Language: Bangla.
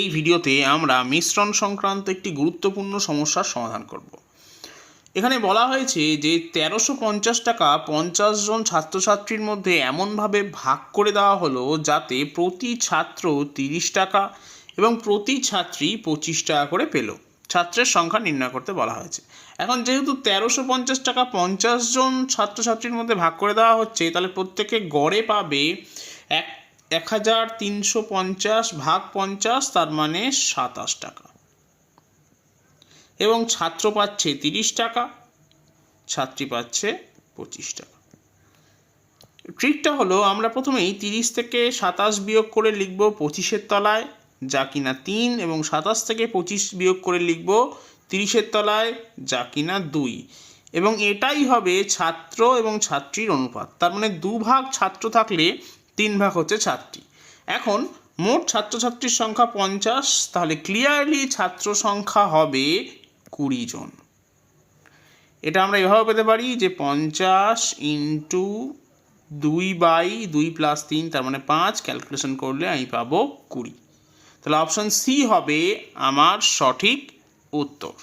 এই ভিডিওতে আমরা মিশ্রণ সংক্রান্ত একটি গুরুত্বপূর্ণ সমস্যার সমাধান করব। এখানে বলা হয়েছে যে 1350 টাকা 50 জন ছাত্রছাত্রীর মধ্যে এমনভাবে ভাগ করে দেওয়া হলো যাতে প্রতি ছাত্র 30 টাকা এবং প্রতি ছাত্রী 25 টাকা করে পেল। ছাত্রের সংখ্যা নির্ণয় করতে বলা হয়েছে। এখন যেহেতু 1350 টাকা 50 জন ছাত্রছাত্রীর মধ্যে ভাগ করে দেওয়া হচ্ছে, তাহলে প্রত্যেকে গড়ে পাবে 1350 ভাগ 50, তার মানে 27 টাকা, এবং ছাত্র পাচ্ছে 30 টাকা, ছাত্রী পাচ্ছে 25 টাকা। ট্রিকটা হলো, আমরা প্রথমেই 30 থেকে 27 বিয়োগ করে লিখব 25-এর তলায়, যা কিনা 3, এবং 27 থেকে 25 বিয়োগ করে লিখব 30-এর তলায়, যা কিনা 2, এবং এটাই হবে ছাত্র এবং ছাত্রীর অনুপাত। তার মানে 2 ভাগ ছাত্র থাকলে 3 ভাগ হচ্ছে ছাত্রী। এখন মোট ছাত্রছাত্রীর সংখ্যা 50, তাহলে ক্লিয়ারলি ছাত্র সংখ্যা হবে 20 জন। এটা আমরা এভাবে পেতে পারি যে 50 ইন্টু 2/2 + 3, তার মানে 5, ক্যালকুলেশন করলে আমি পাবো 20। তাহলে অপশন সি হবে আমার সঠিক উত্তর।